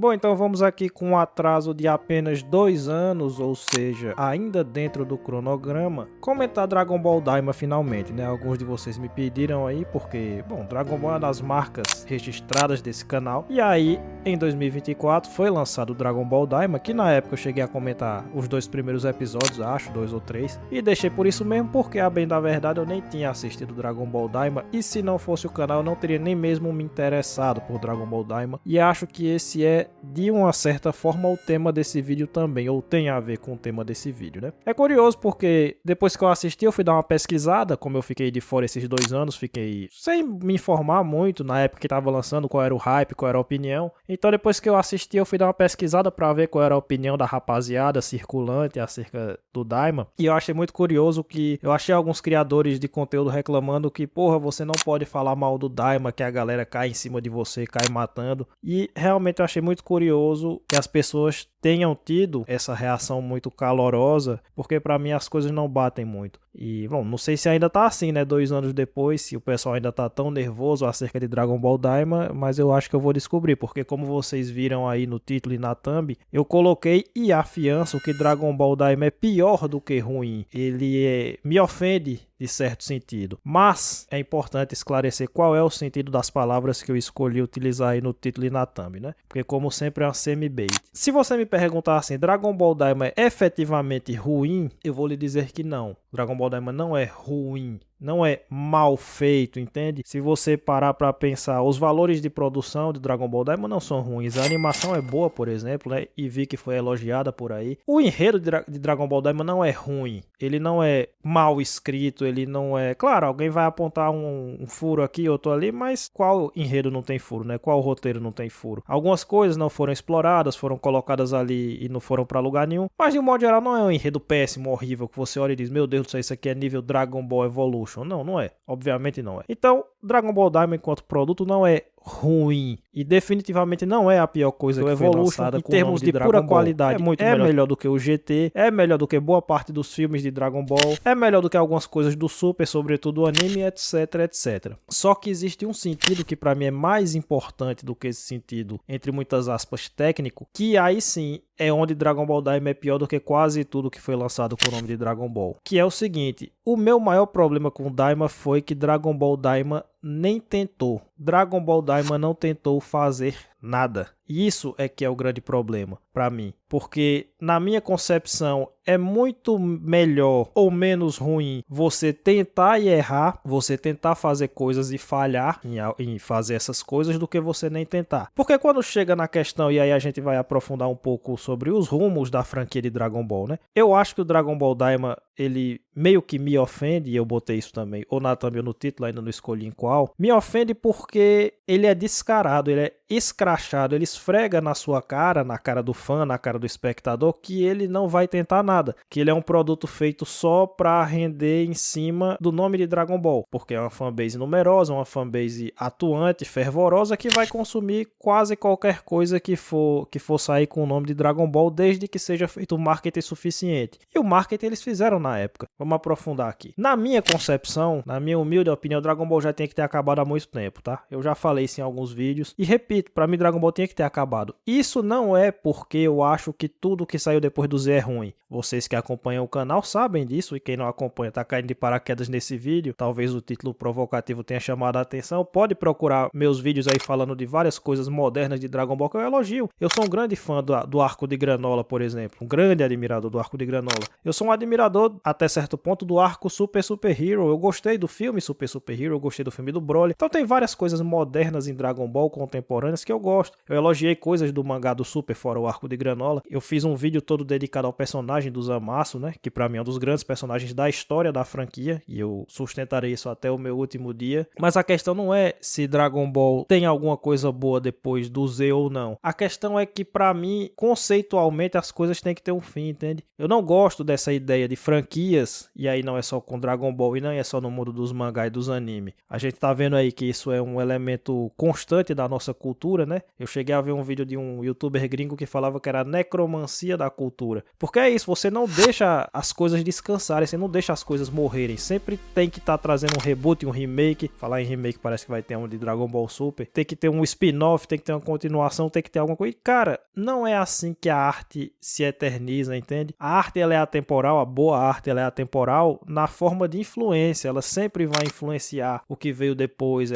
Bom, então vamos aqui com um atraso de apenas 2 anos, ou seja, ainda dentro do cronograma, comentar Dragon Ball Daima finalmente, né? Alguns de vocês me pediram aí porque, bom, Dragon Ball é uma das marcas registradas desse canal. E aí, em 2024, foi lançado o Dragon Ball Daima, que na época eu cheguei a comentar os 2 primeiros episódios, acho, 2 ou 3, e deixei por isso mesmo, porque a bem da verdade eu nem tinha assistido Dragon Ball Daima, e se não fosse o canal eu não teria nem mesmo me interessado por Dragon Ball Daima, e acho que esse é de uma certa forma o tema desse vídeo também, ou tem a ver com o tema desse vídeo, né? É curioso porque depois que eu assisti eu fui dar uma pesquisada, como eu fiquei de fora esses 2 anos, fiquei sem me informar muito na época que tava lançando, qual era o hype, qual era a opinião. Então depois que eu assisti eu fui dar uma pesquisada pra ver qual era a opinião da rapaziada circulante acerca do Daima, e eu achei muito curioso que eu achei alguns criadores de conteúdo reclamando que, porra, você não pode falar mal do Daima, que a galera cai em cima de você, cai matando, e realmente eu achei muito curioso que as pessoas tenham tido essa reação muito calorosa, porque pra mim as coisas não batem muito. E, bom, não sei se ainda tá assim, né, 2 anos depois, se o pessoal ainda tá tão nervoso acerca de Dragon Ball Daima, mas eu acho que eu vou descobrir, porque como vocês viram aí no título e na thumb, eu coloquei e afianço que Dragon Ball Daima é pior do que ruim. Ele me ofende de certo sentido, mas é importante esclarecer qual é o sentido das palavras que eu escolhi utilizar aí no título e na thumb, né? Porque como sempre é uma semi-bait. Se você me perguntar assim, Dragon Ball Daima é efetivamente ruim, eu vou lhe dizer que não. Dragon Ball Daima não é ruim, não é mal feito, entende? Se você parar pra pensar, os valores de produção de Dragon Ball Daima não são ruins. A animação é boa, por exemplo, né? E vi que foi elogiada por aí. O enredo de Dragon Ball Daima não é ruim. Ele não é mal escrito, ele não é... Claro, alguém vai apontar um furo aqui, outro ali, mas qual enredo não tem furo, né? Qual roteiro não tem furo? Algumas coisas não foram exploradas, foram colocadas ali e não foram pra lugar nenhum. Mas, de um modo geral, não é um enredo péssimo, horrível, que você olha e diz, meu Deus do céu, isso aqui é nível Dragon Ball Evolution. Não, não é. Obviamente não é. Então, Dragon Ball Daima enquanto produto não é ruim e definitivamente não é a pior coisa que foi lançada em termos de pura qualidade. É muito melhor do que o GT, é melhor do que boa parte dos filmes de Dragon Ball, é melhor do que algumas coisas do Super, sobretudo o anime, etc, etc. Só que existe um sentido que pra mim é mais importante do que esse sentido, entre muitas aspas, técnico, que aí sim é onde Dragon Ball Daima é pior do que quase tudo que foi lançado com o nome de Dragon Ball. Que é o seguinte, o meu maior problema com Daima foi que Dragon Ball Daima nem tentou. Dragon Ball Daima não tentou fazer nada. E isso é que é o grande problema pra mim. Porque na minha concepção é muito melhor ou menos ruim você tentar e errar, você tentar fazer coisas e falhar em fazer essas coisas do que você nem tentar. Porque quando chega na questão, e aí a gente vai aprofundar um pouco sobre os rumos da franquia de Dragon Ball, né? Eu acho que o Dragon Ball Daima, ele meio que me ofende, e eu botei isso também, ou na thumb ou no título, ainda não escolhi em qual, me ofende porque ele é descarado, ele é escrachado, ele esfrega na sua cara, na cara do fã, na cara do espectador, que ele não vai tentar nada, que ele é um produto feito só pra render em cima do nome de Dragon Ball, porque é uma fanbase numerosa, uma fanbase atuante, fervorosa, que vai consumir quase qualquer coisa que for sair com o nome de Dragon Ball, desde que seja feito marketing suficiente. E o marketing eles fizeram na época. Vamos aprofundar aqui. Na minha concepção, na minha humilde opinião, Dragon Ball já tinha que ter acabado há muito tempo, tá? Eu já falei isso em alguns vídeos. E repito, pra mim Dragon Ball tinha que ter acabado. Isso não é porque eu acho que tudo que saiu depois do Z é ruim. Vocês que acompanham o canal sabem disso, e quem não acompanha tá caindo de paraquedas nesse vídeo. Talvez o título provocativo tenha chamado a atenção. Pode procurar meus vídeos aí falando de várias coisas modernas de Dragon Ball que eu elogio. Eu sou um grande fã do arco de Granola, por exemplo. Um grande admirador do arco de Granola. Eu sou um admirador, até certo ponto, do arco Super Hero. Eu gostei do filme Super Hero, eu gostei do filme do Broly. Então tem várias coisas modernas em Dragon Ball contemporâneas que eu gosto. Eu elogiei coisas do mangá do Super, fora o arco de Granola. Eu fiz um vídeo todo dedicado ao personagem do Zamasu, né? Que pra mim é um dos grandes personagens da história da franquia. E eu sustentarei isso até o meu último dia. Mas a questão não é se Dragon Ball tem alguma coisa boa depois do Z ou não. A questão é que pra mim, conceitualmente, as coisas têm que ter um fim, entende? Eu não gosto dessa ideia de franquias, e aí não é só com Dragon Ball e não é só no mundo dos mangá e dos anime. A gente tá vendo aí que isso é um elemento constante da nossa cultura, né? né? Eu cheguei a ver um vídeo de um youtuber gringo que falava que era a necromancia da cultura. Porque é isso, você não deixa as coisas descansarem, você não deixa as coisas morrerem. Sempre tem que estar trazendo um reboot, um remake. Falar em remake, parece que vai ter um de Dragon Ball Super. Tem que ter um spin-off, tem que ter uma continuação, tem que ter alguma coisa. E, cara, não é assim que a arte se eterniza, entende? A arte, ela é atemporal, a boa arte, ela é atemporal na forma de influência. Ela sempre vai influenciar o que veio depois.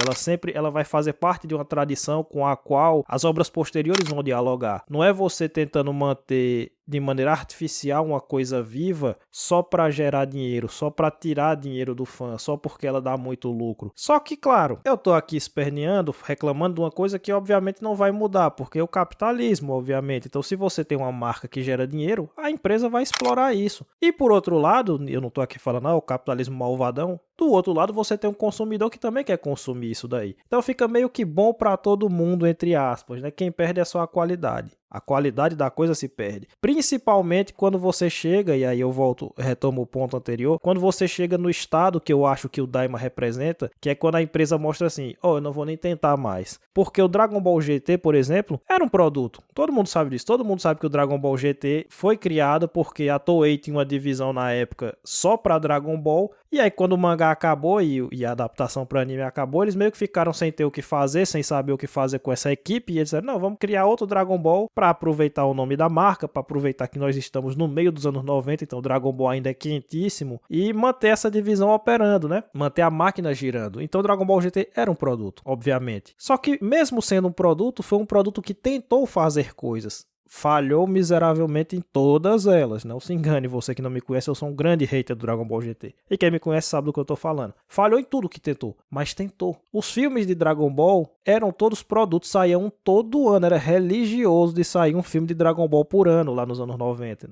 Ela vai fazer parte de uma tradição com a qual as obras posteriores vão dialogar. Não é você tentando manter de maneira artificial uma coisa viva só para gerar dinheiro, só para tirar dinheiro do fã, só porque ela dá muito lucro. Só que, claro, eu tô aqui esperneando, reclamando de uma coisa que obviamente não vai mudar, porque é o capitalismo, obviamente. Então, se você tem uma marca que gera dinheiro, a empresa vai explorar isso. E por outro lado, eu não tô aqui falando, o capitalismo malvadão. Do outro lado, você tem um consumidor que também quer consumir isso daí. Então fica meio que bom para todo mundo, entre aspas, né? Quem perde é só a qualidade. A qualidade da coisa se perde. Principalmente quando você chega, e aí eu retomo o ponto anterior, quando você chega no estado que eu acho que o Daima representa, que é quando a empresa mostra assim, eu não vou nem tentar mais. Porque o Dragon Ball GT, por exemplo, era um produto. Todo mundo sabe disso. Todo mundo sabe que o Dragon Ball GT foi criado porque a Toei tinha uma divisão na época só para Dragon Ball. E aí quando o mangá acabou e a adaptação para o anime acabou, eles meio que ficaram sem ter o que fazer, sem saber o que fazer com essa equipe. E eles disseram, não, vamos criar outro Dragon Ball para aproveitar o nome da marca, para aproveitar que nós estamos no meio dos anos 90, então o Dragon Ball ainda é quentíssimo, e manter essa divisão operando, né? Manter a máquina girando. Então o Dragon Ball GT era um produto, obviamente. Só que mesmo sendo um produto, foi um produto que tentou fazer coisas. Falhou miseravelmente em todas elas. Não se engane, você que não me conhece, eu sou um grande hater do Dragon Ball GT. E quem me conhece sabe do que eu tô falando. Falhou em tudo que tentou, mas tentou. Os filmes de Dragon Ball eram todos produtos, saíam todo ano. Era religioso de sair um filme de Dragon Ball por ano, lá nos anos 90.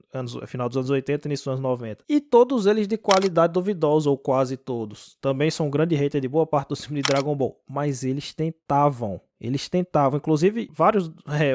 Final dos anos 80 e início dos anos 90. E todos eles de qualidade duvidosa, ou quase todos. Também sou um grande hater de boa parte dos filmes de Dragon Ball. Mas eles tentavam. Eles tentavam, inclusive,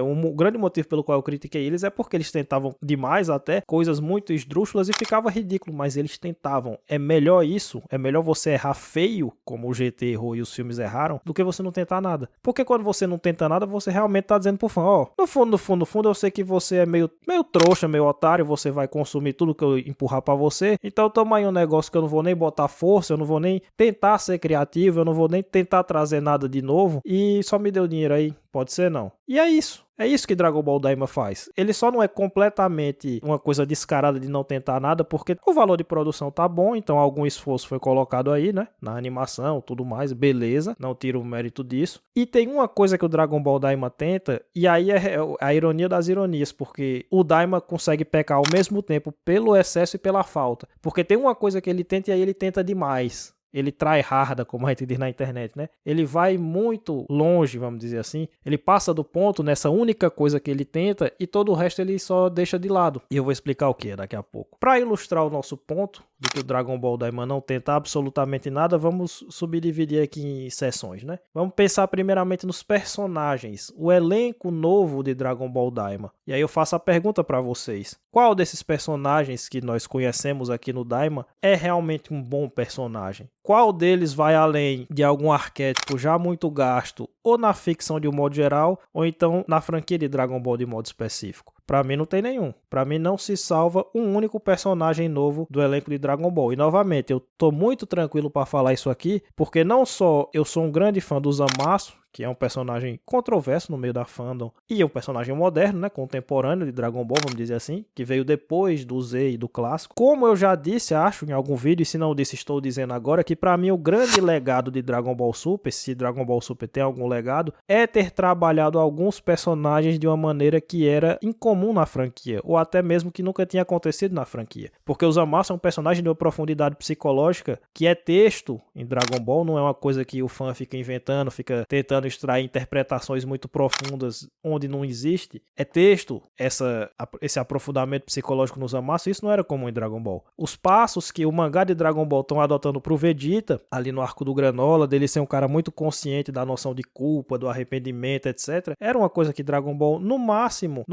um grande motivo pelo qual eu critiquei eles é porque eles tentavam demais até, coisas muito esdrúxulas e ficava ridículo, mas eles tentavam. É melhor isso, é melhor você errar feio, como o GT errou e os filmes erraram, do que você não tentar nada. Porque quando você não tenta nada, você realmente tá dizendo pro fã, no fundo, eu sei que você é meio trouxa, meio otário, você vai consumir tudo que eu empurrar pra você, então toma aí um negócio que eu não vou nem botar força, eu não vou nem tentar ser criativo, eu não vou nem tentar trazer nada de novo, e só me deu dinheiro aí, pode ser não. E é isso. É isso que Dragon Ball Daima faz. Ele só não é completamente uma coisa descarada de não tentar nada, porque o valor de produção tá bom, então algum esforço foi colocado aí, né? Na animação, tudo mais, beleza. Não tiro o mérito disso. E tem uma coisa que o Dragon Ball Daima tenta, e aí é a ironia das ironias, porque o Daima consegue pecar ao mesmo tempo pelo excesso e pela falta. Porque tem uma coisa que ele tenta e aí ele tenta demais. Ele tryharda, como a gente diz na internet, né? Ele vai muito longe, vamos dizer assim. Ele passa do ponto nessa única coisa que ele tenta e todo o resto ele só deixa de lado. E eu vou explicar o que é daqui a pouco. Para ilustrar o nosso ponto de que o Dragon Ball Daima não tenta absolutamente nada, vamos subdividir aqui em seções, né? Vamos pensar primeiramente nos personagens, o elenco novo de Dragon Ball Daima. E aí eu faço a pergunta para vocês. Qual desses personagens que nós conhecemos aqui no Daima é realmente um bom personagem? Qual deles vai além de algum arquétipo já muito gasto, ou na ficção de um modo geral, ou então na franquia de Dragon Ball de modo específico? Pra mim não tem nenhum. Pra mim não se salva um único personagem novo do elenco de Dragon Ball. E novamente, eu tô muito tranquilo pra falar isso aqui, porque não só eu sou um grande fã do Zamasu, que é um personagem controverso no meio da fandom, e é um personagem moderno, né, contemporâneo de Dragon Ball, vamos dizer assim, que veio depois do Z e do clássico. Como eu já disse, acho, em algum vídeo, e se não disse, estou dizendo agora, que pra mim o grande legado de Dragon Ball Super, se Dragon Ball Super tem algum legado, é ter trabalhado alguns personagens de uma maneira que era incomum na franquia, ou até mesmo que nunca tinha acontecido na franquia. Porque o Zamasu é um personagem de uma profundidade psicológica que é texto em Dragon Ball, não é uma coisa que o fã fica inventando, fica tentando extrair interpretações muito profundas onde não existe. É texto, esse aprofundamento psicológico no Zamasu, isso não era comum em Dragon Ball. Os passos que o mangá de Dragon Ball estão adotando pro Vegeta, ali no arco do Granola, dele ser um cara muito consciente da noção de culpa, do arrependimento, etc., era uma coisa que Dragon Ball, no máximo,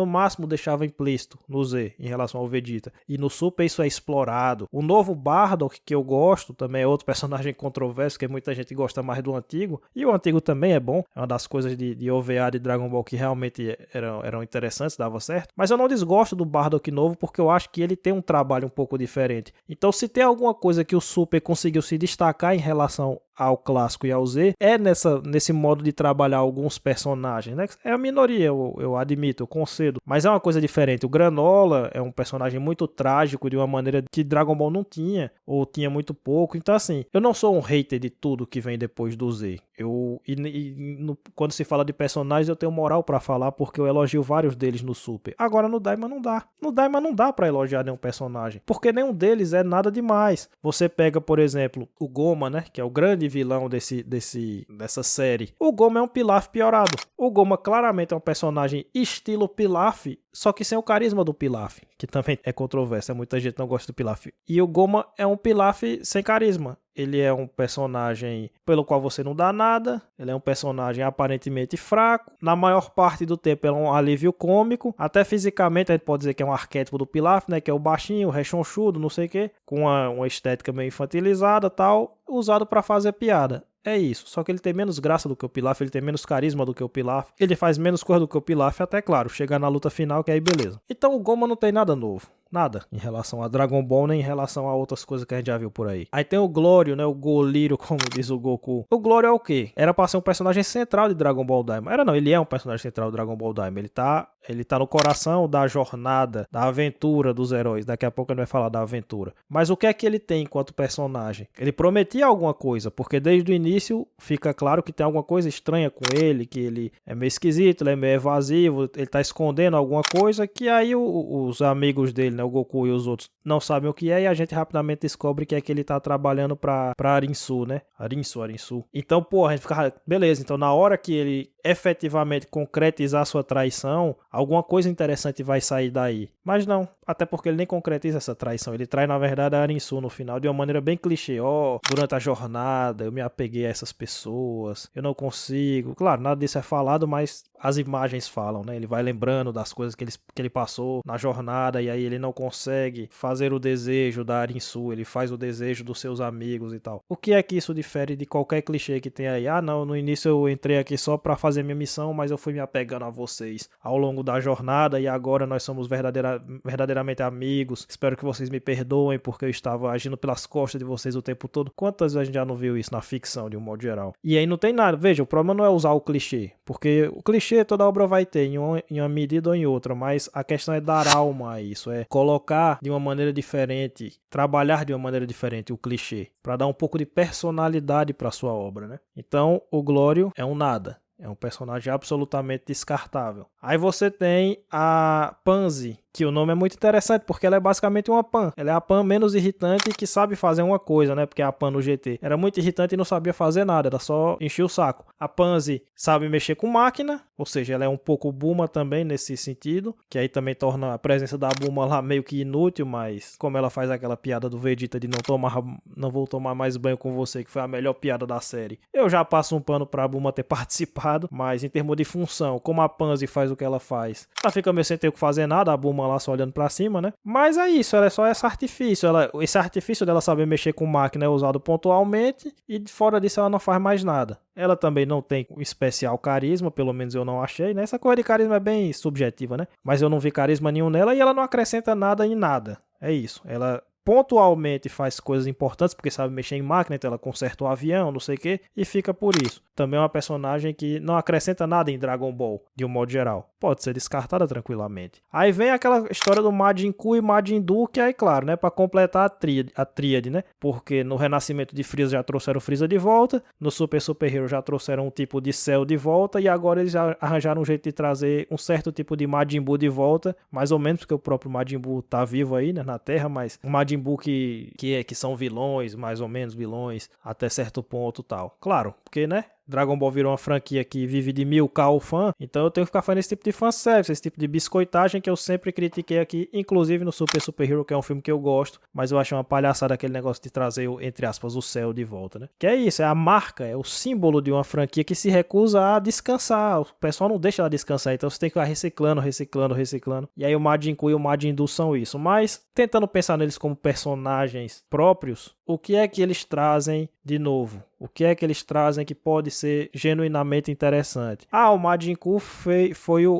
deixava implícito no Z, em relação ao Vegeta. E no Super isso é explorado. O novo Bardock, que eu gosto, também é outro personagem controverso, que muita gente gosta mais do antigo, e o antigo também é bom, bom. É uma das coisas de OVA de Dragon Ball que realmente eram interessantes, dava certo. Mas eu não desgosto do Bardock novo porque eu acho que ele tem um trabalho um pouco diferente. Então, se tem alguma coisa que o Super conseguiu se destacar em relação ao clássico e ao Z, é nesse modo de trabalhar alguns personagens, né? É a minoria, eu admito, eu concedo, mas é uma coisa diferente. O Granola é um personagem muito trágico, de uma maneira que Dragon Ball não tinha, ou tinha muito pouco. Então, assim, eu não sou um hater de tudo que vem depois do Z. Quando se fala de personagens, eu tenho moral pra falar, porque eu elogio vários deles no Super. Agora, no Daima não dá. No Daima não dá pra elogiar nenhum personagem, porque nenhum deles é nada demais. Você pega, por exemplo, o Goma, né? Que é o grande vilão dessa série. O Goma é um Pilaf piorado. O Goma claramente é um personagem estilo Pilaf, só que sem o carisma do Pilaf, que também é controvérsia, muita gente não gosta do Pilaf. E o Goma é um Pilaf sem carisma. Ele é um personagem pelo qual você não dá nada, ele é um personagem aparentemente fraco, na maior parte do tempo é um alívio cômico, até fisicamente a gente pode dizer que é um arquétipo do Pilaf, né, que é o baixinho, o rechonchudo, não sei o que, com uma estética meio infantilizada tal, usado para fazer piada. É isso, só que ele tem menos graça do que o Pilaf, ele tem menos carisma do que o Pilaf, ele faz menos coisa do que o Pilaf, até claro, chegar na luta final que aí beleza. Então o Goma não tem nada novo. Nada em relação a Dragon Ball, nem em relação a outras coisas que a gente já viu por aí. Aí tem o Glório, né? O Goliro, como diz o Goku. O Glório é o quê? Era pra ser um personagem central de Dragon Ball Daima. Era não, ele é um personagem central de Dragon Ball Daima. Ele tá no coração da jornada, da aventura dos heróis. Daqui a pouco a gente vai falar da aventura. Mas o que é que ele tem enquanto personagem? Ele prometia alguma coisa, porque desde o início fica claro que tem alguma coisa estranha com ele, que ele é meio esquisito, ele é meio evasivo, ele tá escondendo alguma coisa, que aí os amigos dele, né? O Goku e os outros não sabem o que é, e a gente rapidamente descobre que é que ele tá trabalhando pra Arinsu, né? Arinsu. Então, pô, a gente fica, beleza, então na hora que ele efetivamente concretizar sua traição, alguma coisa interessante vai sair daí. Mas não, até porque ele nem concretiza essa traição, ele trai na verdade a Arinsu no final de uma maneira bem clichê. Durante a jornada eu me apeguei a essas pessoas, eu não consigo. Claro, nada disso é falado, mas as imagens falam, né? Ele vai lembrando das coisas que ele passou na jornada, e aí ele não consegue fazer o desejo da Arinsu, ele faz o desejo dos seus amigos e tal. O que é que isso difere de qualquer clichê que tem aí? Ah, não, no início eu entrei aqui só pra fazer minha missão, mas eu fui me apegando a vocês ao longo da jornada, e agora nós somos verdadeiramente amigos. Espero que vocês me perdoem porque eu estava agindo pelas costas de vocês o tempo todo. Quantas vezes a gente já não viu isso na ficção, de um modo geral? E aí não tem nada. Veja, o problema não é usar o clichê, porque o clichê toda obra vai ter em uma medida ou em outra, mas a questão é dar alma a isso, é colocar de uma maneira diferente, trabalhar de uma maneira diferente o clichê, para dar um pouco de personalidade para sua obra, né? Então, o Glório é um nada. É um personagem absolutamente descartável. Aí você tem a Pansy, que o nome é muito interessante, porque ela é basicamente uma Pan. Ela é a Pan menos irritante e que sabe fazer uma coisa, né? Porque a Pan no GT era muito irritante e não sabia fazer nada, era só encher o saco. A Pansy sabe mexer com máquina, ou seja, ela é um pouco Bulma também nesse sentido, que aí também torna a presença da Bulma lá meio que inútil, mas como ela faz aquela piada do Vegeta de não vou tomar mais banho com você, que foi a melhor piada da série, eu já passo um pano pra Bulma ter participado, mas em termos de função, como a Pansy faz o que ela faz, ela fica meio sem ter o que fazer nada, a Bulma lá só olhando pra cima, né? Mas é isso, ela é só esse artifício. Esse artifício dela saber mexer com máquina é usado pontualmente e fora disso ela não faz mais nada. Ela também não tem um especial carisma, pelo menos eu não achei, né? Essa coisa de carisma é bem subjetiva, né? Mas eu não vi carisma nenhum nela e ela não acrescenta nada em nada. É isso. Ela pontualmente faz coisas importantes, porque sabe mexer em máquina, então ela conserta o avião, não sei o que, e fica por isso. Também é uma personagem que não acrescenta nada em Dragon Ball, de um modo geral. Pode ser descartada tranquilamente. Aí vem aquela história do Majin Buu e Majin Buu, que aí, claro, né, pra completar a tríade, né? Porque no renascimento de Freeza já trouxeram o Freeza de volta, no Super Hero já trouxeram um tipo de Cell de volta, e agora eles já arranjaram um jeito de trazer um certo tipo de Majin Buu de volta, mais ou menos, porque o próprio Majin Buu tá vivo aí, né, na Terra, mas o Majin Buu que são vilões, mais ou menos vilões, até certo ponto tal. Claro, porque, né? Dragon Ball virou uma franquia que vive de milcar o fã, então eu tenho que ficar fazendo esse tipo de fanservice, esse tipo de biscoitagem que eu sempre critiquei aqui, inclusive no Super Hero, que é um filme que eu gosto, mas eu acho uma palhaçada aquele negócio de trazer, entre aspas, o céu de volta, né? Que é isso, é a marca, é o símbolo de uma franquia que se recusa a descansar, o pessoal não deixa ela descansar, então você tem que ir reciclando, e aí o Majin Buu e o Majin Buu são isso, mas tentando pensar neles como personagens próprios, o que é que eles trazem de novo? O que é que eles trazem que pode ser genuinamente interessante? O Majin Buu foi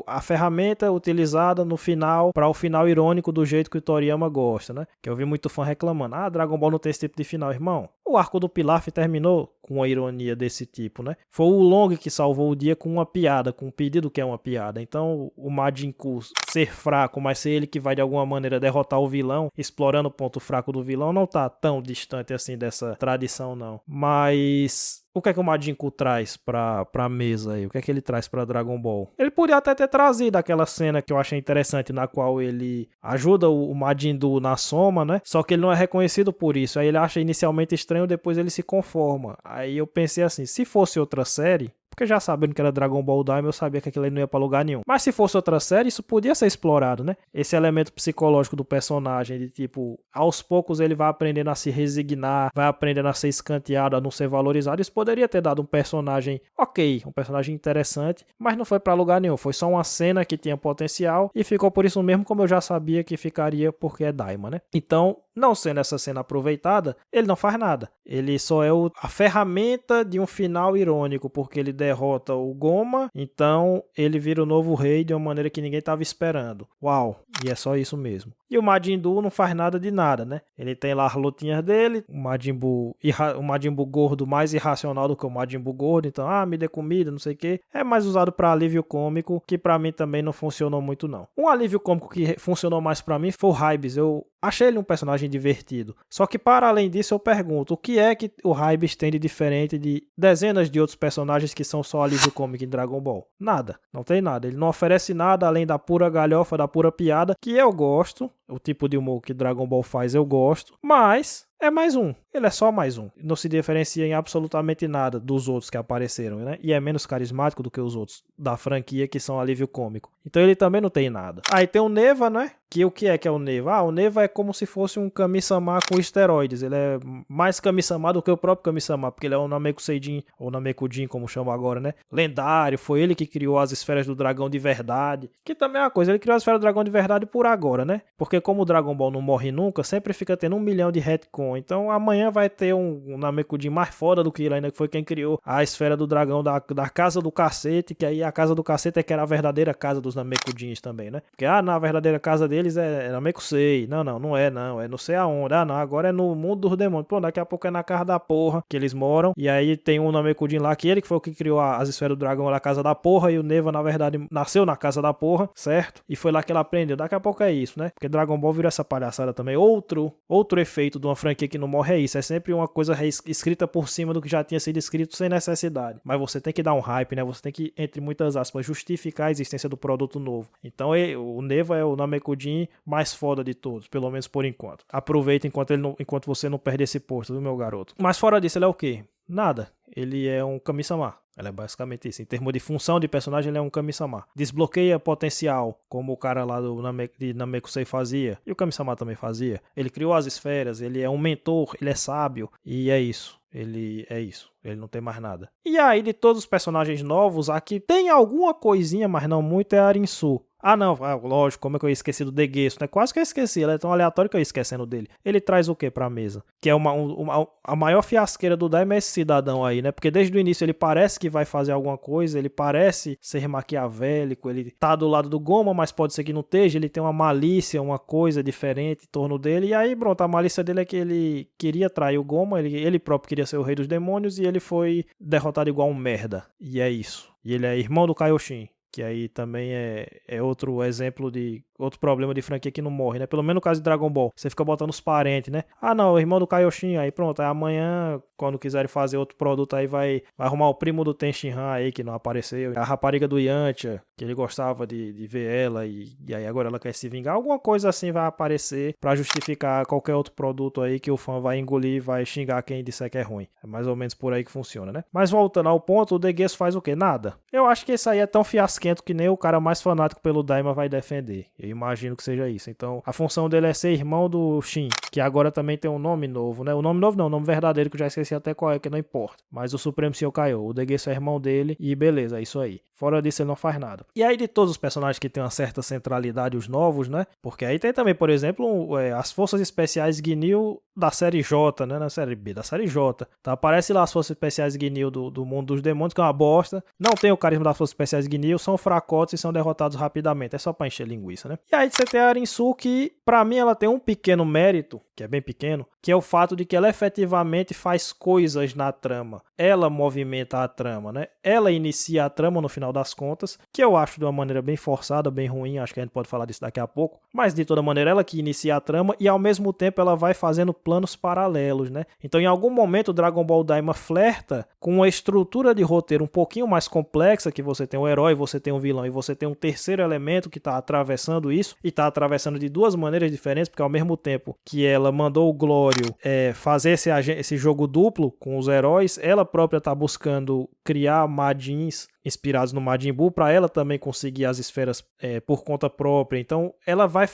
a ferramenta utilizada no final para o final irônico do jeito que o Toriyama gosta, né? Que eu vi muito fã reclamando. Dragon Ball não tem esse tipo de final, irmão. O arco do Pilaf terminou com uma ironia desse tipo, né? Foi o Long que salvou o dia com uma piada, com um pedido que é uma piada. Então, o Majin Buu ser fraco, mas ser ele que vai de alguma maneira derrotar o vilão, explorando o ponto fraco do vilão, não tá tão distante assim dessa tradição, não. Mas o que é que o Majin Buu traz pra mesa aí? O que é que ele traz pra Dragon Ball? Ele podia até ter trazido aquela cena que eu achei interessante, na qual ele ajuda o Majin Buu na soma, né? Só que ele não é reconhecido por isso. Aí ele acha inicialmente estranho, depois ele se conforma. Aí eu pensei assim, se fosse outra série, porque já sabendo que era Dragon Ball Daima, eu sabia que aquilo aí não ia pra lugar nenhum. Mas se fosse outra série, isso podia ser explorado, né? Esse elemento psicológico do personagem, de tipo, aos poucos ele vai aprendendo a se resignar, vai aprendendo a ser escanteado, a não ser valorizado. Isso poderia ter dado um personagem ok, um personagem interessante, mas não foi pra lugar nenhum. Foi só uma cena que tinha potencial e ficou por isso mesmo, como eu já sabia que ficaria porque é Daima, né? Então, não sendo essa cena aproveitada, ele não faz nada. Ele só é a ferramenta de um final irônico, porque ele derrota o Goma, então ele vira o novo rei de uma maneira que ninguém estava esperando. Uau, e é só isso mesmo. E o Majin Buu não faz nada de nada, né? Ele tem lá as lutinhas dele, o Majin Buu gordo mais irracional do que o Majin Buu gordo, então, me dê comida, não sei o que. É mais usado para alívio cômico, que para mim também não funcionou muito não. Um alívio cômico que funcionou mais para mim foi o Raibes. Eu achei ele um personagem divertido. Só que para além disso eu pergunto, o que é que o Raibes tem de diferente de dezenas de outros personagens que são só alívio cômico em Dragon Ball? Nada, não tem nada. Ele não oferece nada além da pura galhofa, da pura piada, que eu gosto. O tipo de humor que Dragon Ball faz eu gosto, mas é mais um. Ele é só mais um. Não se diferencia em absolutamente nada dos outros que apareceram, né? E é menos carismático do que os outros da franquia que são alívio cômico. Então ele também não tem nada. Aí tem o Neva, né? Que o que é o Neva? O Neva é como se fosse um Kami-sama com esteroides. Ele é mais Kami-sama do que o próprio Kami-sama, porque ele é o Namekusei-jin, ou Nameku-jin, como chama agora, né? Lendário, foi ele que criou as esferas do dragão de verdade. Que também é uma coisa, ele criou as esferas do dragão de verdade por agora, né? Porque como o Dragon Ball não morre nunca, sempre fica tendo 1 milhão de retcon. Então amanhã vai ter um Namekusei mais foda do que ele ainda, que foi quem criou a esfera do dragão da casa do cacete, que aí a casa do cacete é que era a verdadeira casa dos Namekusins também, né? Porque na verdadeira casa deles é Namekusei. Não é não sei aonde. Não, agora é no mundo dos demônios. Pô, daqui a pouco é na casa da porra que eles moram. E aí tem um Namekusei lá, que ele que foi o que criou as esferas do dragão na casa da porra, e o Neva na verdade nasceu na casa da porra, certo? E foi lá que ele aprendeu. Daqui a pouco é isso, né? Porque Dragon Ball virou essa palhaçada também. Outro efeito de uma franquia que não morre é isso. É sempre uma coisa escrita por cima do que já tinha sido escrito sem necessidade. Mas você tem que dar um hype, né? Você tem que, entre muitas aspas, justificar a existência do produto novo. Então o Neva é o Namekusei mais foda de todos, pelo menos por enquanto. Aproveita enquanto você não perde esse posto, viu, meu garoto? Mas fora disso, ele é o quê? Nada. Ele é um Kami-sama. Ela é basicamente isso. Em termos de função de personagem, ele é um Kami-sama. Desbloqueia potencial, como o cara lá de Namekusei fazia. E o Kami-sama também fazia. Ele criou as esferas, ele é um mentor, ele é sábio. E é isso. Ele é isso. Ele não tem mais nada. E aí, de todos os personagens novos, aqui tem alguma coisinha, mas não muito, é a Arinsu. Não, lógico, como é que eu ia esquecer do Deguesso, né? Quase que eu esqueci, ele é tão aleatório que eu ia esquecendo dele. Ele traz o que pra mesa? Que é a maior fiasqueira do Daima é esse cidadão aí, né? Porque desde o início ele parece que vai fazer alguma coisa, ele parece ser maquiavélico, ele tá do lado do Goma, mas pode ser que não esteja, ele tem uma malícia, uma coisa diferente em torno dele, e aí, pronto, a malícia dele é que ele queria trair o Goma, ele próprio queria ser o rei dos demônios, e ele foi derrotado igual um merda. E é isso. E ele é irmão do Kaioshin, que aí também é outro exemplo de outro problema de franquia que não morre, né? Pelo menos no caso de Dragon Ball, você fica botando os parentes, né? Não, o irmão do Kaioshin, aí pronto, aí amanhã, quando quiserem fazer outro produto aí, vai arrumar o primo do Tenshinhan aí, que não apareceu, a rapariga do Yantia, que ele gostava de ver ela, e aí agora ela quer se vingar, alguma coisa assim vai aparecer pra justificar qualquer outro produto aí que o fã vai engolir e vai xingar quem disser que é ruim. É mais ou menos por aí que funciona, né? Mas voltando ao ponto, o Deguesso faz o quê? Nada. Eu acho que esse aí é tão fiasco esquento que nem o cara mais fanático pelo Daima vai defender. Eu imagino que seja isso. Então, a função dele é ser irmão do Shin, que agora também tem um nome novo, né? O nome novo não, o nome verdadeiro, que eu já esqueci até qual é, que não importa. Mas o Supremo Senhor Kaiô, o Degesso é irmão dele e beleza, é isso aí. Fora disso, ele não faz nada. E aí, de todos os personagens que tem uma certa centralidade, os novos, né? Porque aí tem também, por exemplo, as Forças Especiais Ginyu da série J, né? Na série B, da série J. Tá? Aparece lá as Forças Especiais Ginyu do Mundo dos Demônios, que é uma bosta. Não tem o carisma das Forças Especiais Ginyu, são fracotes e são derrotados rapidamente. É só pra encher linguiça, né? E aí você tem a Arinsu, que pra mim ela tem um pequeno mérito, que é bem pequeno, que é o fato de que ela efetivamente faz coisas na trama. Ela movimenta a trama, né? Ela inicia a trama no final das contas, que eu acho de uma maneira bem forçada, bem ruim, acho que a gente pode falar disso daqui a pouco, mas de toda maneira ela que inicia a trama e ao mesmo tempo ela vai fazendo planos paralelos, né? Então em algum momento o Dragon Ball Daima flerta com uma estrutura de roteiro um pouquinho mais complexa, que você tem um herói, você tem um vilão e você tem um terceiro elemento que está atravessando isso, e está atravessando de duas maneiras diferentes, porque ao mesmo tempo que ela mandou o Glório fazer esse jogo duplo com os heróis, ela própria está buscando criar Majins inspirados no Majin Buu para ela também conseguir as esferas por conta própria. Então ela vai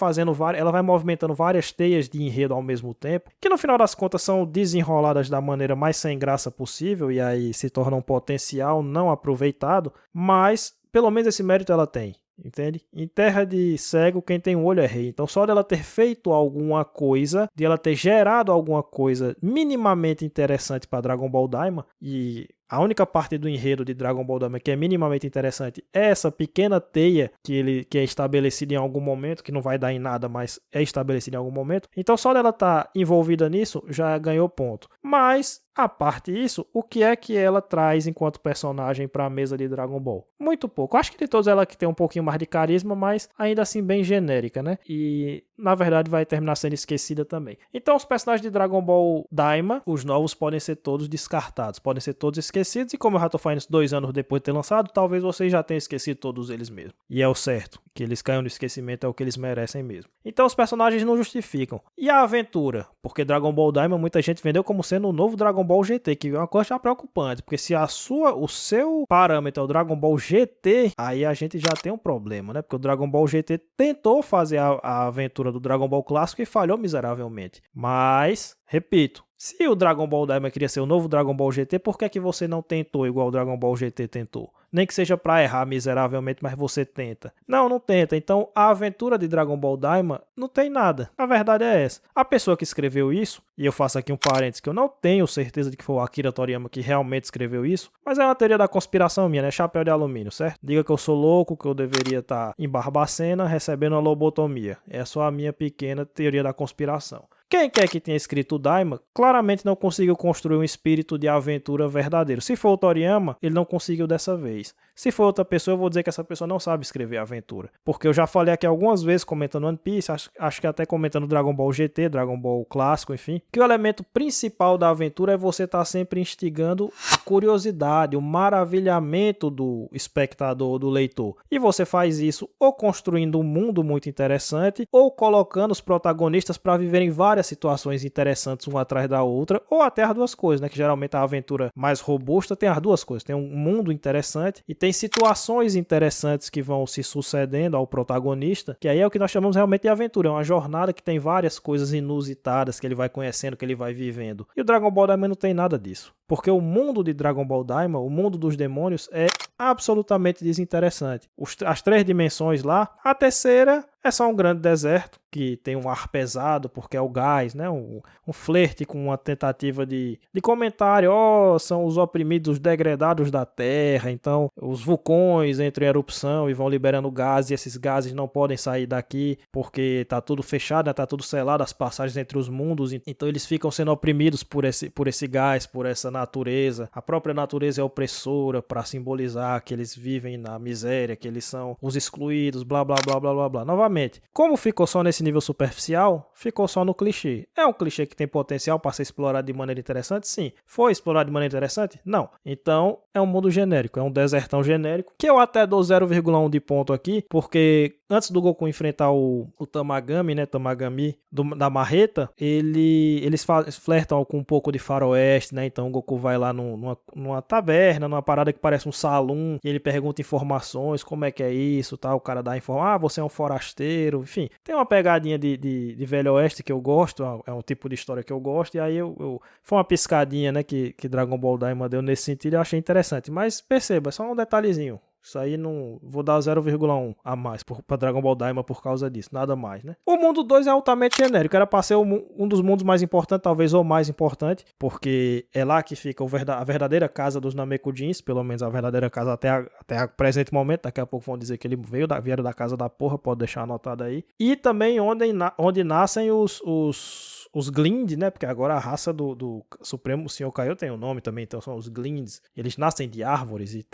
ela vai movimentando várias teias de enredo ao mesmo tempo, que no final das contas são desenroladas da maneira mais sem graça possível e aí se torna um potencial não aproveitado, mas pelo menos esse mérito ela tem. Entende? Em terra de cego, quem tem um olho é rei. Então, só dela ter feito alguma coisa, de ela ter gerado alguma coisa minimamente interessante para Dragon Ball Daima, e a única parte do enredo de Dragon Ball Daima que é minimamente interessante é essa pequena teia que é estabelecida em algum momento, que não vai dar em nada, mas é estabelecida em algum momento. Então, só dela estar envolvida nisso já ganhou ponto. Mas, a parte disso, o que é que ela traz enquanto personagem para a mesa de Dragon Ball? Muito pouco. Acho que de todos ela que tem um pouquinho mais de carisma, mas ainda assim bem genérica, né? E na verdade vai terminar sendo esquecida também. Então os personagens de Dragon Ball Daima, os novos, podem ser todos descartados, podem ser todos esquecidos, e como eu já tô falando isso 2 anos depois de ter lançado, talvez vocês já tenham esquecido todos eles mesmo. E é o certo, que eles caiam no esquecimento é o que eles merecem mesmo. Então os personagens não justificam. E a aventura? Porque Dragon Ball Daima muita gente vendeu como sendo o novo Dragon Ball GT, que é uma coisa já preocupante, porque se o seu parâmetro é o Dragon Ball GT, aí a gente já tem um problema, né? Porque o Dragon Ball GT tentou fazer a aventura do Dragon Ball clássico e falhou miseravelmente. Mas, repito, se o Dragon Ball Daima queria ser o novo Dragon Ball GT, por que é que você não tentou igual o Dragon Ball GT tentou? Nem que seja pra errar miseravelmente, mas você tenta. Não tenta. Então, a aventura de Dragon Ball Daima não tem nada. A verdade é essa. A pessoa que escreveu isso, e eu faço aqui um parênteses, que eu não tenho certeza de que foi o Akira Toriyama que realmente escreveu isso, mas é uma teoria da conspiração minha, né? Chapéu de alumínio, certo? Diga que eu sou louco, que eu deveria estar em Barbacena recebendo uma lobotomia. É só a minha pequena teoria da conspiração. Quem quer que tenha escrito o Daima, claramente não conseguiu construir um espírito de aventura verdadeiro. Se for o Toriyama, ele não conseguiu dessa vez. Se for outra pessoa, eu vou dizer que essa pessoa não sabe escrever aventura. Porque eu já falei aqui algumas vezes comentando One Piece, acho que até comentando Dragon Ball GT, Dragon Ball clássico, enfim, que o elemento principal da aventura é você estar sempre instigando a curiosidade, o maravilhamento do espectador, do leitor. E você faz isso ou construindo um mundo muito interessante, ou colocando os protagonistas para viverem várias situações interessantes uma atrás da outra, ou até as duas coisas, né? Que geralmente a aventura mais robusta tem as duas coisas. Tem um mundo interessante e tem situações interessantes que vão se sucedendo ao protagonista, que aí é o que nós chamamos realmente de aventura. É uma jornada que tem várias coisas inusitadas que ele vai conhecendo, que ele vai vivendo. E o Dragon Ball Daima não tem nada disso. Porque o mundo de Dragon Ball Daima, o mundo dos demônios, é absolutamente desinteressante. As 3 dimensões lá, a terceira é só um grande deserto, que tem um ar pesado, porque é o gás, né? Um flerte com uma tentativa de comentário, são os oprimidos, os degradados da Terra, então os vulcões entram em erupção e vão liberando gases, e esses gases não podem sair daqui, porque tá tudo fechado, né? Tá tudo selado, as passagens entre os mundos, então eles ficam sendo oprimidos por esse gás, por essa natureza. A própria natureza é opressora para simbolizar que eles vivem na miséria, que eles são os excluídos, blá blá blá blá blá blá. Novamente, como ficou só nesse nível superficial, ficou só no clichê. É um clichê que tem potencial para ser explorado de maneira interessante? Sim. Foi explorado de maneira interessante? Não. Então, é um mundo genérico, é um desertão genérico, que eu até dou 0,1 de ponto aqui, porque antes do Goku enfrentar o Tamagami, né, da marreta, eles flertam com um pouco de faroeste, né, então o Goku vai lá numa taverna, numa parada que parece um salão, e ele pergunta informações, como é que é isso, tal, o cara dá informação, você é um forasteiro, enfim, tem uma pegadinha de Velho Oeste que eu gosto, é um tipo de história que eu gosto, e aí foi uma piscadinha, né, que Dragon Ball Daima deu nesse sentido, eu achei interessante, mas perceba, é só um detalhezinho. Isso aí não. Vou dar 0,1 a mais pra Dragon Ball Daima por causa disso, nada mais, né? O mundo 2 é altamente genérico, era pra ser um dos mundos mais importantes, talvez o mais importante, porque é lá que fica a verdadeira casa dos Namekusins, pelo menos a verdadeira casa até o presente momento. Daqui a pouco vão dizer que ele vieram da casa da porra, pode deixar anotado aí. E também onde nascem os Glind, né? Porque agora a raça do Supremo Senhor Kaiô tem um nome também, então são os Glinds. Eles nascem de árvores e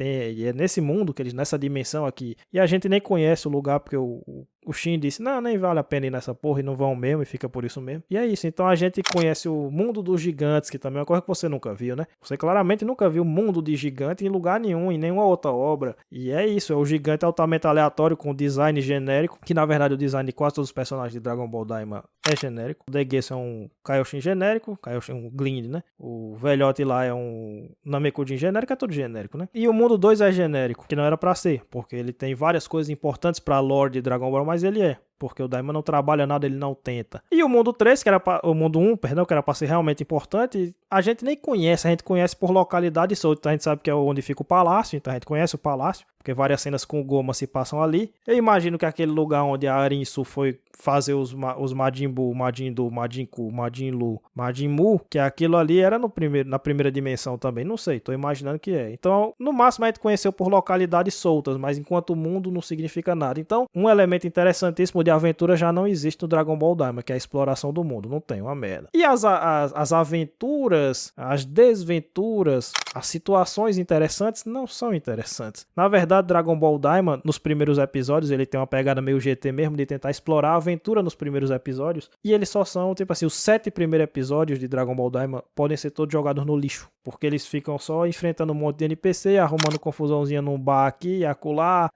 é nesse mundo nessa dimensão aqui. E a gente nem conhece o lugar porque o Shin disse, não, nem vale a pena ir nessa porra e não vão mesmo e fica por isso mesmo. E é isso, então a gente conhece o mundo dos gigantes, que também é uma coisa que você nunca viu, né? Você claramente nunca viu o mundo de gigante em lugar nenhum, em nenhuma outra obra. E é isso, é o gigante altamente aleatório com design genérico, que na verdade o design de quase todos os personagens de Dragon Ball Daima é genérico. O Degesso é um Kaioshin genérico, Kaioshin um Glind, né? O velhote lá é um Namekushin genérico, é tudo genérico, né? E o mundo 2 é genérico, que não era pra ser, porque ele tem várias coisas importantes pra lore de Dragon Ball, mas ele é. Porque o Daima não trabalha nada, ele não tenta. E o mundo 3, o mundo 1, perdão, que era pra ser realmente importante, a gente nem conhece, a gente conhece por localidade solta. Então a gente sabe que é onde fica o palácio, então a gente conhece o palácio, porque várias cenas com o Goma se passam ali. Eu imagino que aquele lugar onde a Arinsu foi fazer os Majin Buu, Majin Du, Majin Ku, Majin Lu, Majin Mu, que aquilo ali era na primeira dimensão também, não sei, tô imaginando que é. Então, no máximo a gente conheceu por localidades soltas, mas enquanto o mundo não significa nada. Então, um elemento interessantíssimo de aventura já não existe no Dragon Ball Daima, que é a exploração do mundo, não tem, uma merda. E as aventuras, as desventuras, as situações interessantes não são interessantes. Na verdade, Dragon Ball Daima, nos primeiros episódios, ele tem uma pegada meio GT mesmo, de tentar explorar a aventura nos primeiros episódios, e eles só são, tipo assim, os 7 primeiros episódios de Dragon Ball Daima podem ser todos jogados no lixo, porque eles ficam só enfrentando um monte de NPC, arrumando confusãozinha num bar aqui e acolá,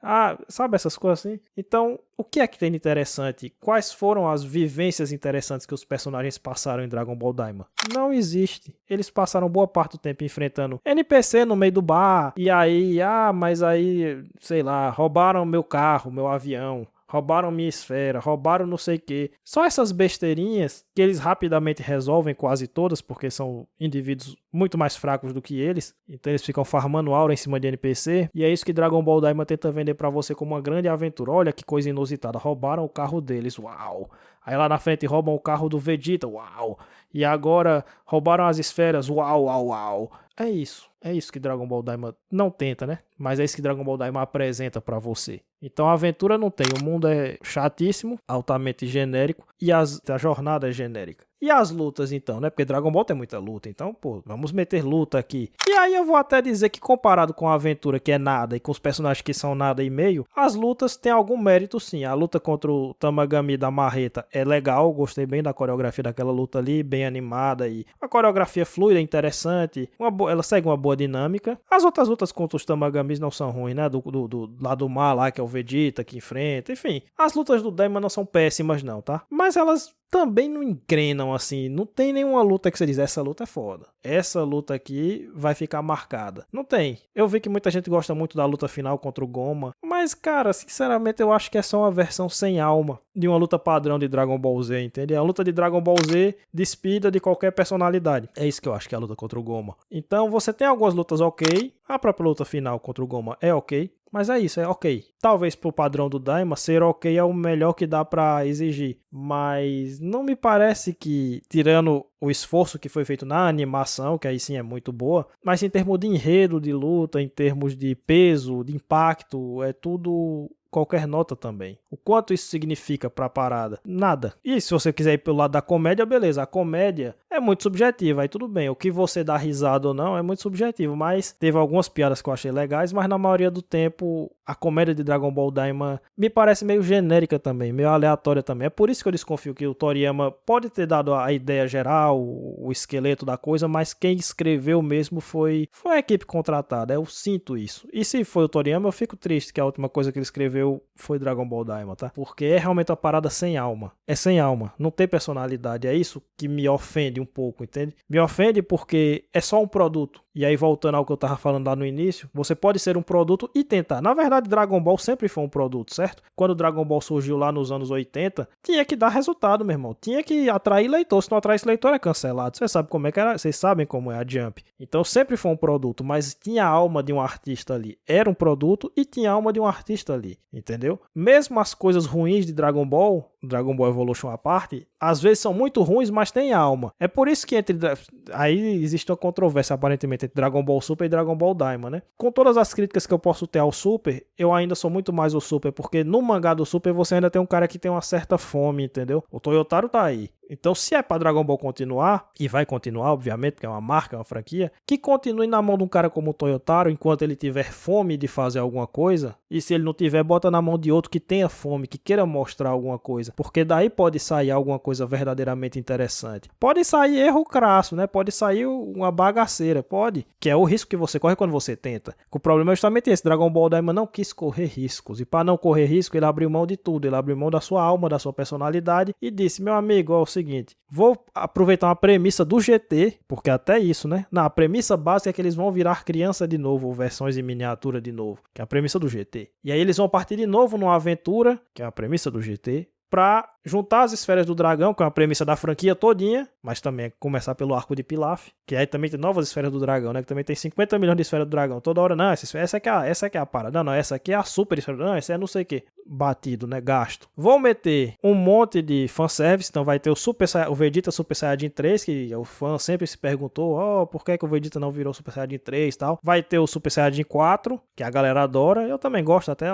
sabe essas coisas assim? Então, o que é que tem de interessante? Quais foram as vivências interessantes que os personagens passaram em Dragon Ball Daima? Não existe. Eles passaram boa parte do tempo enfrentando NPC no meio do bar, e aí, mas aí, sei lá, roubaram meu carro, meu avião, roubaram minha esfera, roubaram não sei o que. Só essas besteirinhas que eles rapidamente resolvem, quase todas, porque são indivíduos muito mais fracos do que eles. Então eles ficam farmando aura em cima de NPC. E é isso que Dragon Ball Daima tenta vender pra você como uma grande aventura. Olha que coisa inusitada. Roubaram o carro deles. Uau! Aí lá na frente roubam o carro do Vegeta. Uau! E agora roubaram as esferas. Uau, uau, uau! É isso. É isso que Dragon Ball Daima não tenta, né? Mas é isso que Dragon Ball Daima apresenta pra você. Então a aventura não tem. O mundo é chatíssimo, altamente genérico. E a jornada é genérica. E as lutas então, né? Porque Dragon Ball tem muita luta. Então, pô, vamos meter luta aqui. E aí eu vou até dizer que comparado com a aventura que é nada e com os personagens que são nada e meio, as lutas têm algum mérito sim. A luta contra o Tamagami da marreta é legal. Gostei bem da coreografia daquela luta ali, bem animada e a coreografia fluida, interessante. Ela segue uma boa dinâmica. As outras lutas contra os Tamagamis não são ruins, né? Do lado do mar lá, que é o Vegeta que enfrenta. Enfim, as lutas do Daima não são péssimas não, tá? Mas elas também não engrenam assim, não tem nenhuma luta que você diz, essa luta é foda, essa luta aqui vai ficar marcada, não tem. Eu vi que muita gente gosta muito da luta final contra o Goma, mas cara, sinceramente eu acho que é só uma versão sem alma de uma luta padrão de Dragon Ball Z, entende? É uma luta de Dragon Ball Z despida de qualquer personalidade, é isso que eu acho que é a luta contra o Goma. Então você tem algumas lutas ok, a própria luta final contra o Goma é ok, mas é isso, é ok. Talvez pro padrão do Daima, ser ok é o melhor que dá pra exigir. Mas não me parece que, tirando o esforço que foi feito na animação, que aí sim é muito boa, mas em termos de enredo, de luta, em termos de peso, de impacto, é tudo qualquer nota também. O quanto isso significa pra parada? Nada. E se você quiser ir pelo lado da comédia, beleza. A comédia é muito subjetiva, aí tudo bem. O que você dá risada ou não é muito subjetivo, mas teve algumas piadas que eu achei legais, mas na maioria do tempo a comédia de Dragon Ball Daima me parece meio genérica também, meio aleatória também. É por isso que eu desconfio que o Toriyama pode ter dado a ideia geral, o esqueleto da coisa, mas quem escreveu mesmo foi a equipe contratada. Eu sinto isso. E se foi o Toriyama, eu fico triste que a última coisa que ele escreveu foi Dragon Ball Daima, tá? Porque é realmente uma parada sem alma. É sem alma, não tem personalidade. É isso que me ofende um pouco, entende? Me ofende porque é só um produto. E aí, voltando ao que eu tava falando lá no início, você pode ser um produto e tentar. Na verdade, Dragon Ball sempre foi um produto, certo? Quando o Dragon Ball surgiu lá nos anos 80, tinha que dar resultado, meu irmão. Tinha que atrair leitor. Se não atraísse leitor, é cancelado. Você sabe como é que era? Vocês sabem como é a Jump. Então, sempre foi um produto, mas tinha a alma de um artista ali. Era um produto e tinha a alma de um artista ali, entendeu? Mesmo as coisas ruins de Dragon Ball Evolution à parte, às vezes são muito ruins, mas tem alma. É por isso que aí existe uma controvérsia, aparentemente, entre Dragon Ball Super e Dragon Ball Daima, né? Com todas as críticas que eu posso ter ao Super, eu ainda sou muito mais o Super, porque no mangá do Super você ainda tem um cara que tem uma certa fome, entendeu? O Toyotaro tá aí. Então, se é pra Dragon Ball continuar, e vai continuar, obviamente, porque é uma marca, é uma franquia, que continue na mão de um cara como o Toyotaro enquanto ele tiver fome de fazer alguma coisa, e se ele não tiver, bota na mão de outro que tenha fome, que queira mostrar alguma coisa, porque daí pode sair alguma coisa verdadeiramente interessante. Pode sair erro crasso, né? Pode sair uma bagaceira, pode, que é o risco que você corre quando você tenta. O problema é justamente esse, Dragon Ball Daima não quis correr riscos, e para não correr risco, ele abriu mão de tudo, ele abriu mão da sua alma, da sua personalidade, e disse, meu amigo, ó, seguinte, vou aproveitar uma premissa do GT, porque até isso, né? A premissa básica é que eles vão virar criança de novo, ou versões em miniatura de novo, que é a premissa do GT. E aí eles vão partir de novo numa aventura, que é a premissa do GT, pra juntar as esferas do dragão, que é uma premissa da franquia todinha, mas também é começar pelo arco de Pilaf, que aí também tem novas esferas do dragão, né? Que também tem 50 milhões de esferas do dragão. Toda hora, não, essa aqui é a parada. Não, essa aqui é a super esfera. Não, essa é não sei o que. Batido, né? Gasto. Vou meter um monte de fanservice, então vai ter o Vegeta Super Saiyajin 3, que o fã sempre se perguntou, por que o Vegeta não virou Super Saiyajin 3 e tal. Vai ter o Super Saiyajin 4, que a galera adora. Eu também gosto até,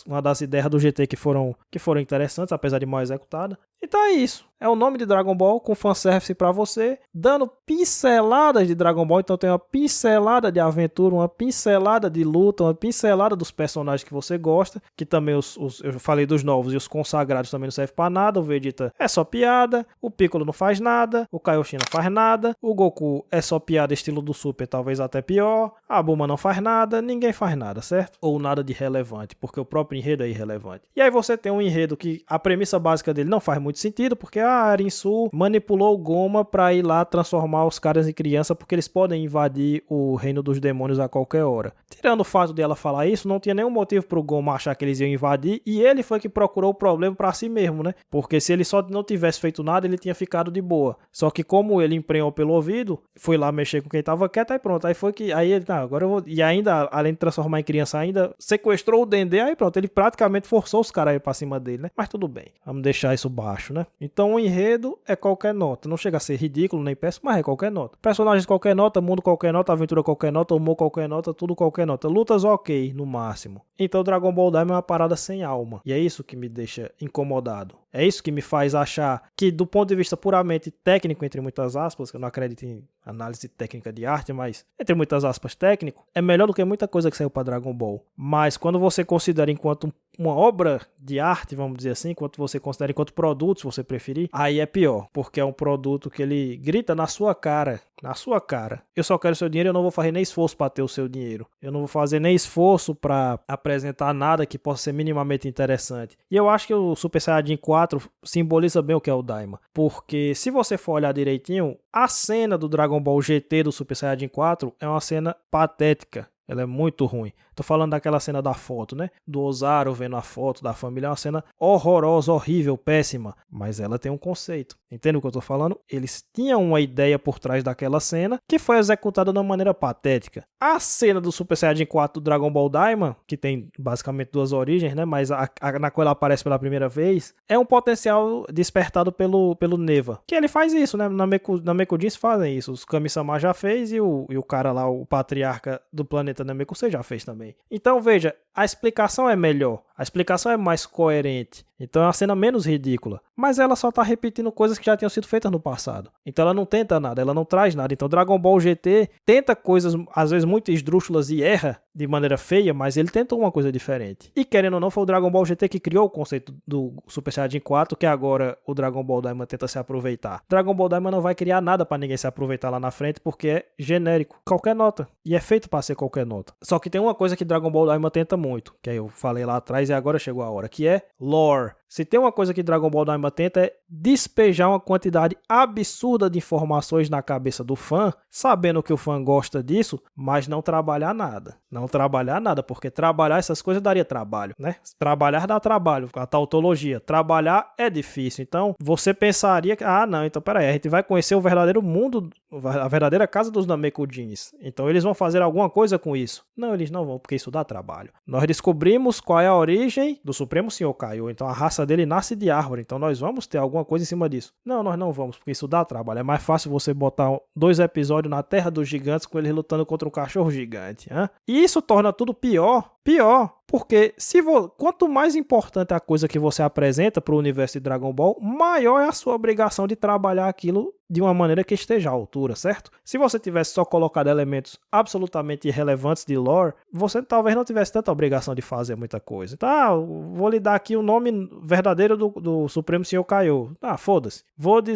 uma das ideias do GT que foram interessantes, apesar de mal executada. Então é isso. É o nome de Dragon Ball com fanservice pra você, dando pinceladas de Dragon Ball. Então tem uma pincelada de aventura, uma pincelada de luta, uma pincelada dos personagens que você gosta, que também eu falei dos novos e os consagrados também não servem pra nada. O Vegeta é só piada, o Piccolo não faz nada, o Kaioshin não faz nada, o Goku é só piada estilo do Super, talvez até pior, a Bulma não faz nada, ninguém faz nada, certo? Ou nada de relevante, porque o próprio enredo é irrelevante. E aí você tem um enredo que a premissa básica dele não faz muito sentido, porque a Arinsu manipulou o Goma pra ir lá transformar os caras em criança, porque eles podem invadir o reino dos demônios a qualquer hora. Tirando o fato de ela falar isso, não tinha nenhum motivo pro Goma achar que eles iam invadir, e ele foi que procurou o problema pra si mesmo, né? Porque se ele só não tivesse feito nada, ele tinha ficado de boa. Só que como ele emprenhou pelo ouvido, foi lá mexer com quem tava quieto, aí pronto, aí foi que, aí ele, agora eu vou, e ainda, além de transformar em criança, ainda sequestrou o Dendê, aí pronto, ele praticamente forçou os caras aí pra cima dele, né? Mas tudo bem, vamos deixar isso baixo, né? Então o enredo é qualquer nota, não chega a ser ridículo nem péssimo, mas é qualquer nota. Personagens qualquer nota, mundo qualquer nota, aventura qualquer nota, humor qualquer nota, tudo qualquer nota. Lutas ok, no máximo. Então Dragon Ball Daima é uma parada sem alma, e é isso que me deixa incomodado. É isso que me faz achar que, do ponto de vista puramente técnico, entre muitas aspas, que eu não acredito em análise técnica de arte, mas entre muitas aspas técnico, é melhor do que muita coisa que saiu para Dragon Ball. Mas quando você considera enquanto uma obra de arte, vamos dizer assim, enquanto você considera enquanto produto, se você preferir, aí é pior, porque é um produto que ele grita na sua cara, eu só quero seu dinheiro, eu não vou fazer nem esforço para ter o seu dinheiro, eu não vou fazer nem esforço para apresentar nada que possa ser minimamente interessante. E eu acho que o Super Saiyajin 4 simboliza bem o que é o Daima, porque se você for olhar direitinho, a cena do Dragon Ball GT do Super Saiyajin 4 é uma cena patética. Ela é muito ruim. Tô falando daquela cena da foto, né? Do Ozaru vendo a foto da família. É uma cena horrorosa, horrível, péssima. Mas ela tem um conceito. Entende o que eu tô falando? Eles tinham uma ideia por trás daquela cena que foi executada de uma maneira patética. A cena do Super Saiyajin 4 do Dragon Ball Daima, que tem basicamente duas origens, né? Mas na qual ela aparece pela primeira vez, é um potencial despertado pelo Neva. Que ele faz isso, né? Na Mekujins fazem isso. Os Kami-sama já fez e o cara lá, o patriarca do planeta Namekusei já fez também. Então veja, a explicação é melhor. A explicação é mais coerente. Então é uma cena menos ridícula. Mas ela só tá repetindo coisas que já tinham sido feitas no passado. Então ela não tenta nada, ela não traz nada. Então Dragon Ball GT tenta coisas, às vezes, muito esdrúxulas e erra de maneira feia, mas ele tentou uma coisa diferente. E querendo ou não, foi o Dragon Ball GT que criou o conceito do Super Saiyajin 4, que agora o Dragon Ball Daima tenta se aproveitar. Dragon Ball Daima não vai criar nada pra ninguém se aproveitar lá na frente, porque é genérico. Qualquer nota. E é feito pra ser qualquer nota. Só que tem uma coisa que Dragon Ball Daima tenta muito, que eu falei lá atrás e agora chegou a hora, que é lore. Se tem uma coisa que Dragon Ball Daima tenta é despejar uma quantidade absurda de informações na cabeça do fã, sabendo que o fã gosta disso, mas não trabalhar nada. Não trabalhar nada, porque trabalhar essas coisas daria trabalho, né? Trabalhar dá trabalho, a tautologia. Trabalhar é difícil. Então, você pensaria que, não, então peraí, a gente vai conhecer o verdadeiro mundo, a verdadeira casa dos Namekusins. Então, eles vão fazer alguma coisa com isso. Não, eles não vão, porque isso dá trabalho. Nós descobrimos qual é a origem do Supremo Senhor Kaiô. Então, a raça dele nasce de árvore, então nós vamos ter alguma coisa em cima disso. Não, nós não vamos, porque isso dá trabalho. É mais fácil você botar 2 episódios na Terra dos Gigantes com eles lutando contra um cachorro gigante. Hein? E isso torna tudo pior, porque quanto mais importante a coisa que você apresenta para o universo de Dragon Ball, maior é a sua obrigação de trabalhar aquilo de uma maneira que esteja à altura, certo? Se você tivesse só colocado elementos absolutamente irrelevantes de lore, você talvez não tivesse tanta obrigação de fazer muita coisa. Tá, vou lhe dar aqui o nome verdadeiro do Supremo Senhor Kaiô. Foda-se.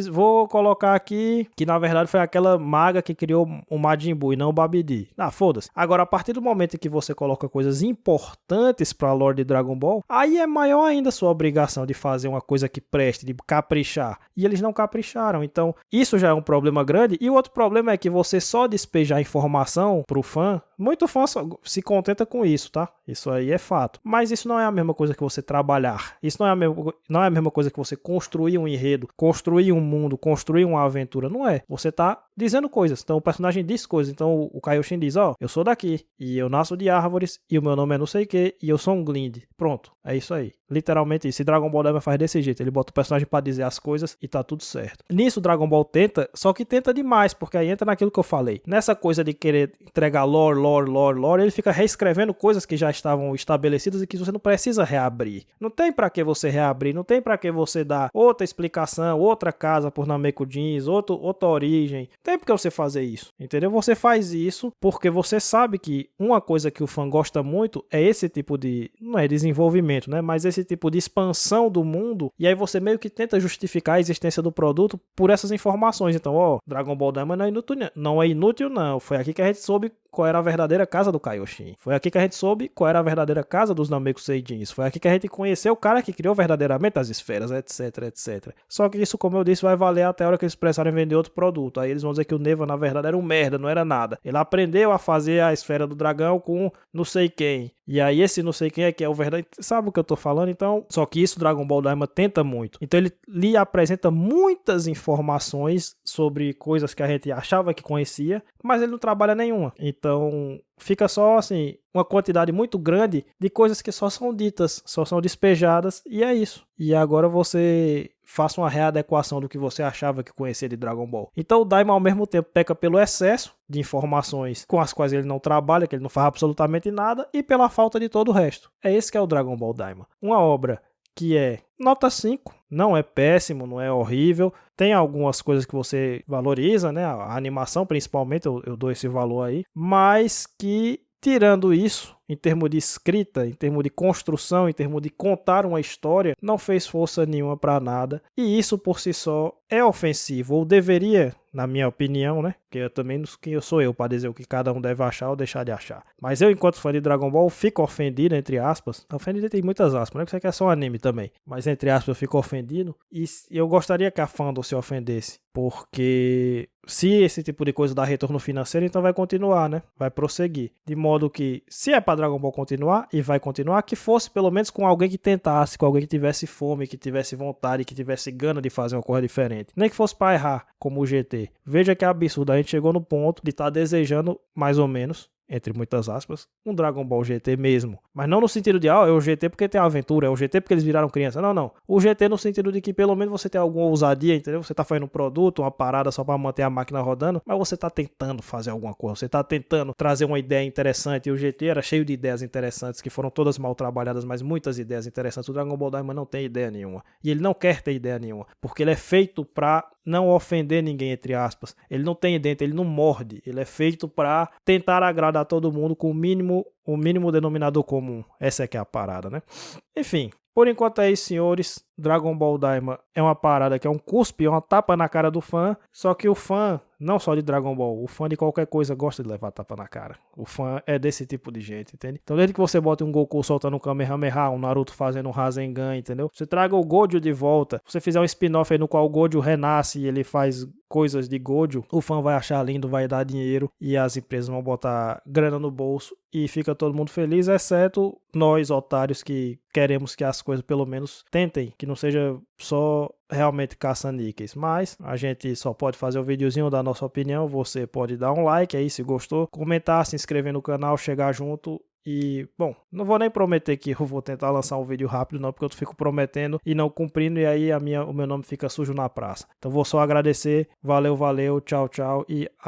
Vou colocar aqui que na verdade foi aquela maga que criou o Majin Buu e não o Babidi. Foda-se. Agora, a partir do momento em que você coloca coisas importantes para a lore de Dragon Ball, aí é maior ainda a sua obrigação de fazer uma coisa que preste, de caprichar. E eles não capricharam. Então, isso já é um problema grande. E o outro problema é que você só despejar informação pro fã, muito fã se contenta com isso, tá? Isso aí é fato. Mas isso não é a mesma coisa que você trabalhar. Isso não é a mesma coisa que você construir um enredo, construir um mundo, construir uma aventura. Não é. Você tá dizendo coisas. Então o personagem diz coisas. Então o Kaioshin diz, eu sou daqui. E eu nasço de árvores. E o meu nome é não sei o que. E eu sou um Glind. Pronto. É isso aí. Literalmente isso. E Dragon Ball Daima faz desse jeito. Ele bota o personagem pra dizer as coisas e tá tudo certo. Nisso Dragon Ball tenta, só que tenta demais. Porque aí entra naquilo que eu falei. Nessa coisa de querer entregar lore, ele fica reescrevendo coisas que já estavam estabelecidas e que você não precisa reabrir. Não tem pra que você reabrir, não tem pra que você dar outra explicação, outra casa por Namekusins, outra origem. Tem porque você fazer isso, entendeu? Você faz isso porque você sabe que uma coisa que o fã gosta muito é esse tipo de, não é desenvolvimento, né? Mas esse tipo de expansão do mundo, e aí você meio que tenta justificar a existência do produto por essas informações. Então, Dragon Ball Daima não é inútil não. Foi aqui que a gente soube qual era a verdadeira casa do Kaioshin. Foi aqui que a gente soube qual era a verdadeira casa dos Namekuseidins. Foi aqui que a gente conheceu o cara que criou verdadeiramente as esferas, etc, etc. Só que isso, como eu disse, vai valer até a hora que eles precisarem vender outro produto. Aí eles vão dizer que o Neva, na verdade, era um merda, não era nada. Ele aprendeu a fazer a esfera do dragão com não sei quem. E aí esse não sei quem é que é o verdadeiro. Sabe o que eu tô falando? Então, só que isso Dragon Ball Daima tenta muito. Então ele lhe apresenta muitas informações sobre coisas que a gente achava que conhecia, mas ele não trabalha nenhuma. Então, fica só assim, uma quantidade muito grande de coisas que só são ditas, só são despejadas, e é isso. E agora você faça uma readequação do que você achava que conhecia de Dragon Ball. Então o Daima ao mesmo tempo peca pelo excesso de informações com as quais ele não trabalha, que ele não faz absolutamente nada, e pela falta de todo o resto. É esse que é o Dragon Ball Daima. Uma obra que é nota 5, não é péssimo, não é horrível, tem algumas coisas que você valoriza, né? A animação principalmente, eu dou esse valor aí, mas que, tirando isso, em termos de escrita, em termos de construção, em termos de contar uma história, não fez força nenhuma para nada, e isso por si só é ofensivo, ou deveria, na minha opinião, né? Porque eu também quem sou eu para dizer o que cada um deve achar ou deixar de achar. Mas eu, enquanto fã de Dragon Ball, fico ofendido, entre aspas. Ofendido tem muitas aspas, né? Porque isso aqui é só um anime também. Mas entre aspas eu fico ofendido. E eu gostaria que a fandom se ofendesse. Porque se esse tipo de coisa dá retorno financeiro, então vai continuar, né? Vai prosseguir. De modo que, se é para Dragon Ball continuar, e vai continuar, que fosse pelo menos com alguém que tentasse, com alguém que tivesse fome, que tivesse vontade, que tivesse gana de fazer uma coisa diferente. Nem que fosse para errar, como o GT. Veja que é absurdo, a gente chegou no ponto de estar desejando, mais ou menos, entre muitas aspas, um Dragon Ball GT mesmo. Mas não no sentido de, é o GT porque tem aventura, é o GT porque eles viraram criança. Não, não. O GT no sentido de que pelo menos você tem alguma ousadia, entendeu? Você tá fazendo um produto, uma parada só pra manter a máquina rodando, mas você tá tentando fazer alguma coisa, você tá tentando trazer uma ideia interessante. E o GT era cheio de ideias interessantes, que foram todas mal trabalhadas, mas muitas ideias interessantes. O Dragon Ball Daima não tem ideia nenhuma. E ele não quer ter ideia nenhuma, porque ele é feito pra não ofender ninguém, entre aspas. Ele não tem dente, ele não morde. Ele é feito pra tentar agradar todo mundo com o mínimo denominador comum. Essa é que é a parada, né? Enfim, por enquanto é isso, senhores. Dragon Ball Daima é uma parada que é um cuspe, é uma tapa na cara do fã. Só que o fã, não só de Dragon Ball, o fã de qualquer coisa gosta de levar tapa na cara. O fã é desse tipo de gente, entende? Então desde que você bota um Goku soltando um Kamehameha, um Naruto fazendo um Rasengan, entendeu? Você traga o Gojo de volta. Se você fizer um spin-off aí no qual o Gojo renasce e ele faz coisas de Gojo, o fã vai achar lindo, vai dar dinheiro e as empresas vão botar grana no bolso e fica todo mundo feliz, exceto nós, otários, que queremos que as coisas pelo menos tentem, que não seja só realmente caça-níqueis. Mas a gente só pode fazer o videozinho da nossa opinião. Você pode dar um like aí se gostou, comentar, se inscrever no canal, chegar junto. E, bom, não vou nem prometer que eu vou tentar lançar um vídeo rápido não, porque eu fico prometendo e não cumprindo, e aí o meu nome fica sujo na praça. Então vou só agradecer, valeu, tchau, tchau e até.